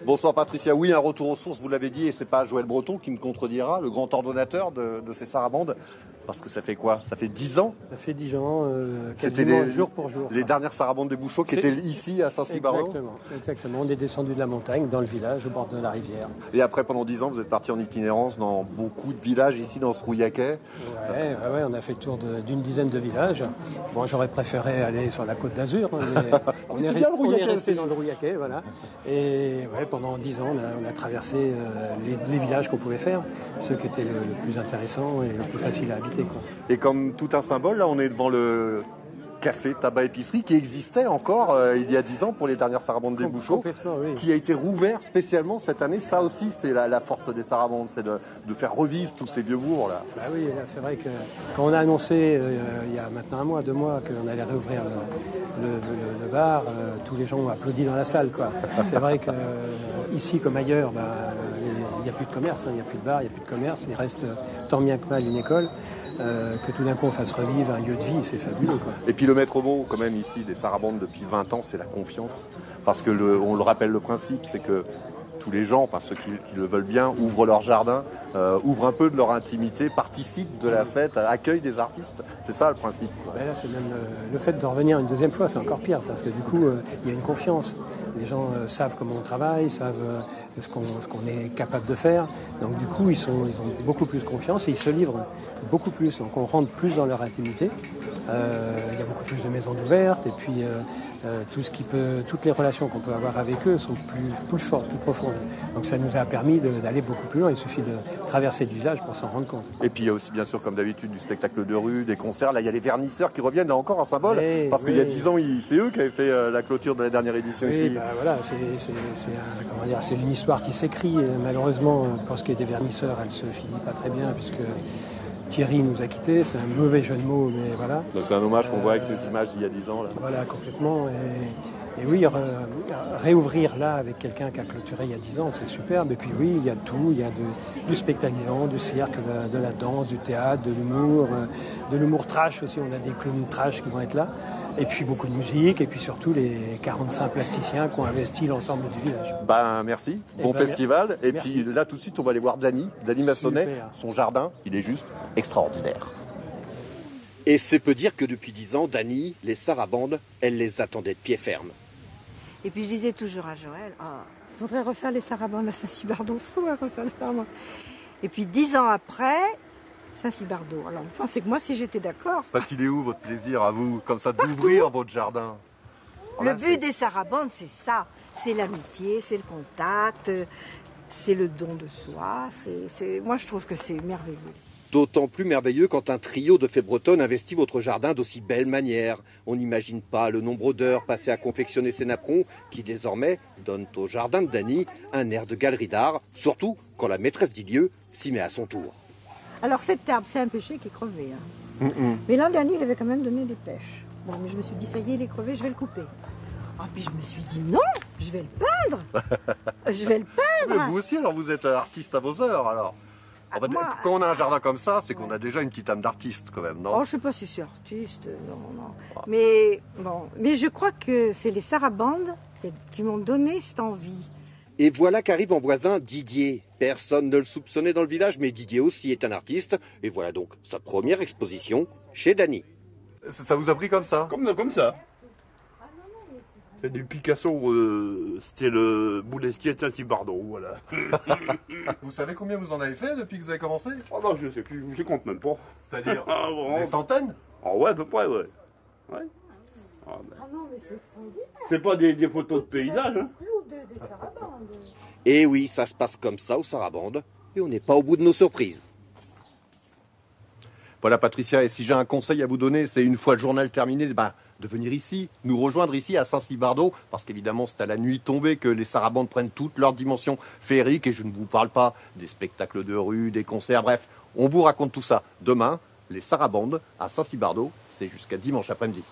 Bonsoir Patricia. Oui, un retour aux sources, vous l'avez dit, et c'est pas Joël Breton qui me contredira, le grand ordonnateur de ces sarabandes. Parce que ça fait quoi? Ça fait 10 ans? Ça fait 10 ans, C'était quasiment jour pour jour. les dernières sarabandes des Bouchots qui étaient ici à Saint-Cybardo? Exactement. On est descendu de la montagne, dans le village, au bord de la rivière. Et après, pendant 10 ans, vous êtes parti en itinérance dans beaucoup de villages ici, dans ce Rouillaquet? Ouais, on a fait le tour d'une dizaine de villages. Bon, j'aurais préféré aller sur la Côte d'Azur, mais on est resté dans le Rouillaquet, voilà. Et ouais, pendant 10 ans, on a traversé les villages qu'on pouvait faire, ceux qui étaient le plus intéressants et le plus facile à habiter, quoi. Et comme tout un symbole, là, on est devant le café, tabac, épicerie qui existait encore il y a 10 ans pour les dernières sarabandes des Bouchots, oui. Qui a été rouvert spécialement cette année. Ça aussi, c'est la force des sarabandes, c'est de faire revivre tous ces vieux bourgs là. Bah oui, c'est vrai que quand on a annoncé il y a maintenant 1 mois, 2 mois qu'on allait réouvrir le bar, tous les gens ont applaudi dans la salle, quoi. C'est vrai que ici comme ailleurs, il n'y a plus de commerce, il n'y a plus de bar, il n'y a plus de commerce. Il reste tant bien que mal une école. Que tout d'un coup on fasse revivre un lieu de vie, c'est fabuleux, quoi. Et puis le maître mot quand même ici des sarabandes depuis 20 ans, c'est la confiance. Parce que on le rappelle, le principe, c'est que tous les gens, enfin ceux qui le veulent bien, ouvrent leur jardin, ouvrent un peu de leur intimité, participent de la fête, accueillent des artistes. C'est ça le principe, quoi. Ben là, c'est même le fait d'en revenir une deuxième fois, c'est encore pire, parce que du coup, il y a une confiance. Les gens savent comment on travaille, savent ce qu'on est capable de faire. Donc du coup, ils ont beaucoup plus confiance et ils se livrent beaucoup plus. Donc on rentre plus dans leur intimité. Il y a beaucoup plus de maisons ouvertes et puis toutes les relations qu'on peut avoir avec eux sont plus fortes, plus profondes. Donc ça nous a permis d'aller beaucoup plus loin. Il suffit de traverser le village pour s'en rendre compte. Et puis il y a aussi bien sûr comme d'habitude du spectacle de rue, des concerts. Là il y a les vernisseurs qui reviennent, là encore un symbole. Parce qu'il y a 10 ans, c'est eux qui avaient fait la clôture de la dernière édition ici. Bah voilà, c'est une histoire qui s'écrit. Malheureusement, pour ce qui est des vernisseurs, elle se finit pas très bien puisque Thierry nous a quittés, c'est un mauvais jeu de mots, mais voilà. Donc c'est un hommage qu'on voit avec ces images d'il y a 10 ans. Là. Voilà, complètement. Et oui, réouvrir là avec quelqu'un qui a clôturé il y a 10 ans, c'est superbe. Et puis oui, il y a tout, il y a du spectacle vivant, du cirque, de la danse, du théâtre, de l'humour trash aussi. On a des clowns trash qui vont être là. Et puis beaucoup de musique, et puis surtout les 45 plasticiens qui ont investi l'ensemble du village. Merci, bon festival. Et merci. Puis là tout de suite on va aller voir Dany Massonnet. Son jardin, il est juste extraordinaire. Et c'est peu dire que depuis 10 ans, Dany, les sarabandes, elle les attendait de pied ferme. Et puis je disais toujours à Joël, il faudrait refaire les sarabandes à Saint-Cybardo, Et puis 10 ans après, Saint-Cybardo. Alors vous pensez que moi, si j'étais d'accord... Parce qu'il est où votre plaisir à vous, comme ça, d'ouvrir votre jardin? Le but des sarabandes, c'est ça. C'est l'amitié, c'est le contact, c'est le don de soi. Moi, je trouve que c'est merveilleux. D'autant plus merveilleux quand un trio de fées bretonnes investit votre jardin d'aussi belle manière. On n'imagine pas le nombre d'heures passées à confectionner ces napperons qui désormais donnent au jardin de Dany un air de galerie d'art, surtout quand la maîtresse du lieu s'y met à son tour. Alors cet arbre, c'est un pêcher qui est crevé. Mais l'an dernier, il avait quand même donné des pêches. Bon, mais je me suis dit, ça y est, il est crevé, je vais le couper. Puis je me suis dit, non, je vais le peindre. Je vais le peindre. Mais vous aussi, alors vous êtes artiste à vos heures, alors. Quand on a un jardin comme ça, c'est qu'on a déjà une petite âme d'artiste quand même, non? Je ne sais pas si c'est artiste, non. Mais je crois que c'est les sarabandes qui m'ont donné cette envie. Et voilà qu'arrive en voisin Didier. Personne ne le soupçonnait dans le village, mais Didier aussi est un artiste. Et voilà donc sa première exposition chez Dany. Ça vous a pris comme ça? Comme ça. C'est du Picasso, c'était le Boulestier de Saint-Cybardo, voilà. Vous savez combien vous en avez fait depuis que vous avez commencé? Non, je sais plus, je compte même pas. C'est-à-dire des centaines? Ouais, à peu près, ouais. Non, mais c'est extraordinaire. C'est pas des photos de paysage, hein. Des sarabandes. Et oui, ça se passe comme ça aux sarabandes, et on n'est pas au bout de nos surprises. Voilà Patricia, et si j'ai un conseil à vous donner, c'est une fois le journal terminé, de venir ici, nous rejoindre ici à Saint-Cybardo, parce qu'évidemment c'est à la nuit tombée que les sarabandes prennent toute leur dimension féerique, et je ne vous parle pas des spectacles de rue, des concerts, bref, on vous raconte tout ça. Demain, les sarabandes à Saint-Cybardo, c'est jusqu'à dimanche après-midi.